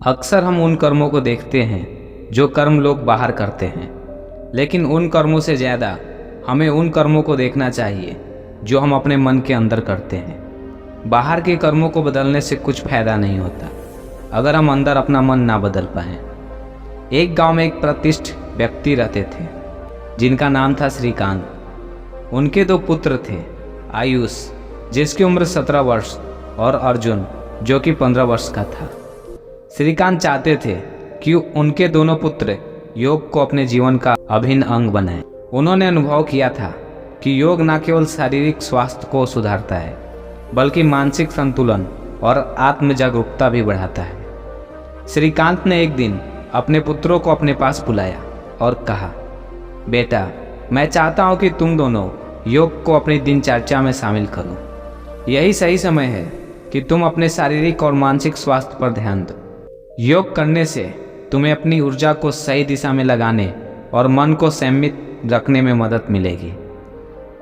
अक्सर हम उन कर्मों को देखते हैं जो कर्म लोग बाहर करते हैं, लेकिन उन कर्मों से ज़्यादा हमें उन कर्मों को देखना चाहिए जो हम अपने मन के अंदर करते हैं। बाहर के कर्मों को बदलने से कुछ फायदा नहीं होता अगर हम अंदर अपना मन ना बदल पाएं। एक गांव में एक प्रतिष्ठित व्यक्ति रहते थे जिनका नाम था श्रीकांत। उनके दो पुत्र थे, आयुष जिसकी उम्र 17 वर्ष और अर्जुन जो कि 15 वर्ष का था। श्रीकांत चाहते थे कि उनके दोनों पुत्र योग को अपने जीवन का अभिन्न अंग बनाएं। उन्होंने अनुभव किया था कि योग न केवल शारीरिक स्वास्थ्य को सुधारता है बल्कि मानसिक संतुलन और आत्म जागरूकता भी बढ़ाता है। श्रीकांत ने एक दिन अपने पुत्रों को अपने पास बुलाया और कहा, बेटा, मैं चाहता हूं कि तुम दोनों योग को अपनी दिनचर्या में शामिल करो। यही सही समय है कि तुम अपने शारीरिक और मानसिक स्वास्थ्य पर ध्यान दो। योग करने से तुम्हें अपनी ऊर्जा को सही दिशा में लगाने और मन को संयमित रखने में मदद मिलेगी।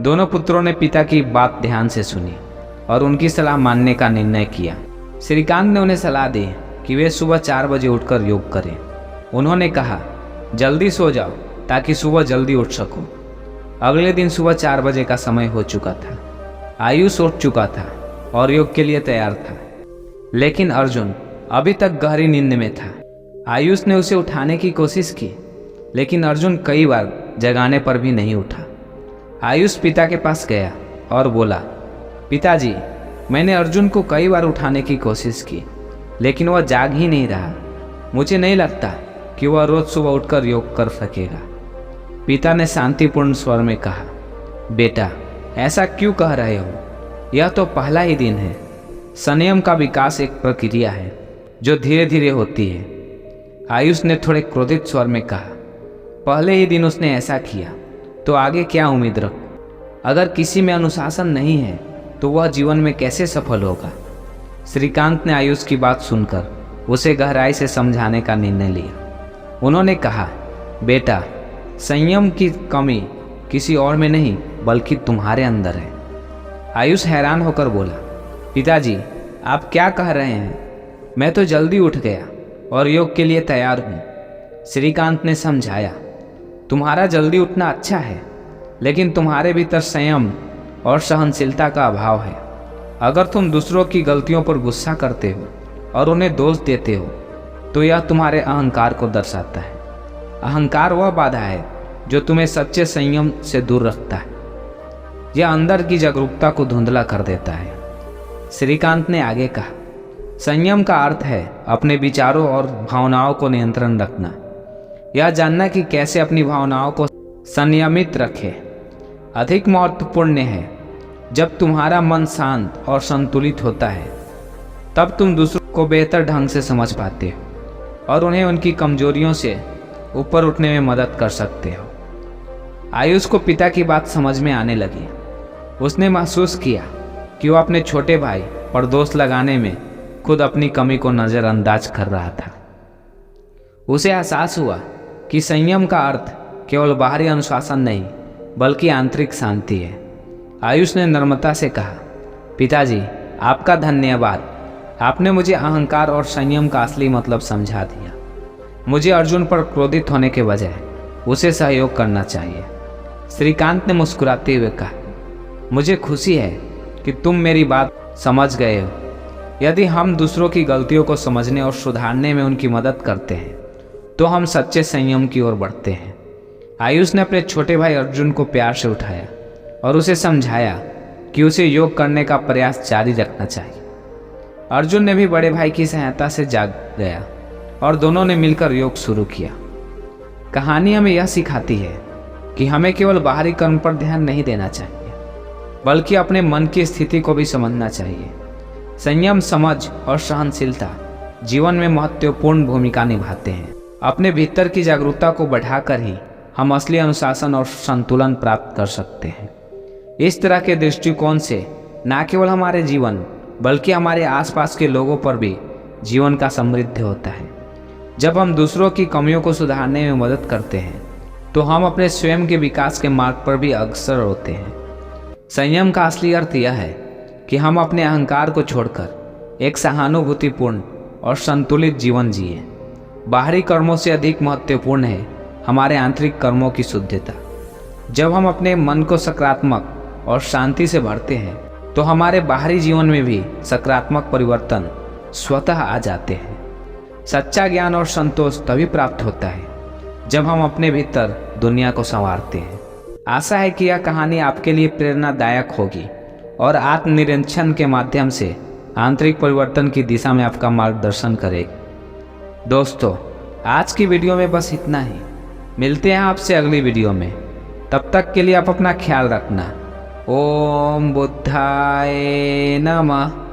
दोनों पुत्रों ने पिता की बात ध्यान से सुनी और उनकी सलाह मानने का निर्णय किया। श्रीकांत ने उन्हें सलाह दी कि वे सुबह 4 बजे उठकर योग करें। उन्होंने कहा, जल्दी सो जाओ ताकि सुबह जल्दी उठ सको। अगले दिन सुबह 4 बजे का समय हो चुका था। आयुष उठ चुका था और योग के लिए तैयार था, लेकिन अर्जुन अभी तक गहरी नींद में था। आयुष ने उसे उठाने की कोशिश की, लेकिन अर्जुन कई बार जगाने पर भी नहीं उठा। आयुष पिता के पास गया और बोला, पिताजी, मैंने अर्जुन को कई बार उठाने की कोशिश की, लेकिन वह जाग ही नहीं रहा। मुझे नहीं लगता कि वह रोज सुबह उठकर योग कर सकेगा। पिता ने शांतिपूर्ण स्वर में कहा, बेटा, ऐसा क्यों कह रहे हो? यह तो पहला ही दिन है। संयम का विकास एक प्रक्रिया है जो धीरे धीरे होती है। आयुष ने थोड़े क्रोधित स्वर में कहा, पहले ही दिन उसने ऐसा किया तो आगे क्या उम्मीद रखो? अगर किसी में अनुशासन नहीं है तो वह जीवन में कैसे सफल होगा? श्रीकांत ने आयुष की बात सुनकर उसे गहराई से समझाने का निर्णय लिया। उन्होंने कहा, बेटा, संयम की कमी किसी और में नहीं बल्कि तुम्हारे अंदर है। आयुष हैरान होकर बोला, पिताजी, आप क्या कह रहे हैं? मैं तो जल्दी उठ गया और योग के लिए तैयार हूँ। श्रीकांत ने समझाया, तुम्हारा जल्दी उठना अच्छा है, लेकिन तुम्हारे भीतर संयम और सहनशीलता का अभाव है। अगर तुम दूसरों की गलतियों पर गुस्सा करते हो और उन्हें दोष देते हो तो यह तुम्हारे अहंकार को दर्शाता है। अहंकार वह बाधा है जो तुम्हें सच्चे संयम से दूर रखता है। यह अंदर की जागरूकता को धुंधला कर देता है। श्रीकांत ने आगे कहा, संयम का अर्थ है अपने विचारों और भावनाओं को नियंत्रण रखना। यह जानना कि कैसे अपनी भावनाओं को संयमित रखें अधिक महत्वपूर्ण है। जब तुम्हारा मन शांत और संतुलित होता है तब तुम दूसरों को बेहतर ढंग से समझ पाते हो और उन्हें उनकी कमजोरियों से ऊपर उठने में मदद कर सकते हो। आयुष को पिता की बात समझ में आने लगी। उसने महसूस किया कि वह अपने छोटे भाई पर दोष लगाने में खुद अपनी कमी को नज़रअंदाज कर रहा था। उसे एहसास हुआ कि संयम का अर्थ केवल बाहरी अनुशासन नहीं बल्कि आंतरिक शांति है। आयुष ने नम्रता से कहा, पिताजी, आपका धन्यवाद। आपने मुझे अहंकार और संयम का असली मतलब समझा दिया। मुझे अर्जुन पर क्रोधित होने के बजाय उसे सहयोग करना चाहिए। श्रीकांत ने मुस्कुराते हुए कहा, मुझे खुशी है कि तुम मेरी बात समझ गए हो। यदि हम दूसरों की गलतियों को समझने और सुधारने में उनकी मदद करते हैं तो हम सच्चे संयम की ओर बढ़ते हैं। आयुष ने अपने छोटे भाई अर्जुन को प्यार से उठाया और उसे समझाया कि उसे योग करने का प्रयास जारी रखना चाहिए। अर्जुन ने भी बड़े भाई की सहायता से जाग गया और दोनों ने मिलकर योग शुरू किया। कहानी हमें यह सिखाती है कि हमें केवल बाहरी कर्म पर ध्यान नहीं देना चाहिए बल्कि अपने मन की स्थिति को भी समझना चाहिए। संयम, समझ और सहनशीलता जीवन में महत्वपूर्ण भूमिका निभाते हैं। अपने भीतर की जागरूकता को बढ़ाकर ही हम असली अनुशासन और संतुलन प्राप्त कर सकते हैं। इस तरह के दृष्टिकोण से न केवल हमारे जीवन बल्कि हमारे आसपास के लोगों पर भी जीवन का समृद्ध होता है। जब हम दूसरों की कमियों को सुधारने में मदद करते हैं तो हम अपने स्वयं के विकास के मार्ग पर भी अग्रसर होते हैं। संयम का असली अर्थ यह है कि हम अपने अहंकार को छोड़कर एक सहानुभूतिपूर्ण और संतुलित जीवन जिए। बाहरी कर्मों से अधिक महत्वपूर्ण है हमारे आंतरिक कर्मों की शुद्धता। जब हम अपने मन को सकारात्मक और शांति से भरते हैं तो हमारे बाहरी जीवन में भी सकारात्मक परिवर्तन स्वतः आ जाते हैं। सच्चा ज्ञान और संतोष तभी प्राप्त होता है जब हम अपने भीतर दुनिया को संवारते हैं। आशा है कि यह कहानी आपके लिए प्रेरणादायक होगी और आत्मनिरीक्षण के माध्यम से आंतरिक परिवर्तन की दिशा में आपका मार्गदर्शन करेगी। दोस्तों, आज की वीडियो में बस इतना ही। मिलते हैं आपसे अगली वीडियो में। तब तक के लिए आप अपना ख्याल रखना। ओम बुद्धाय नमः।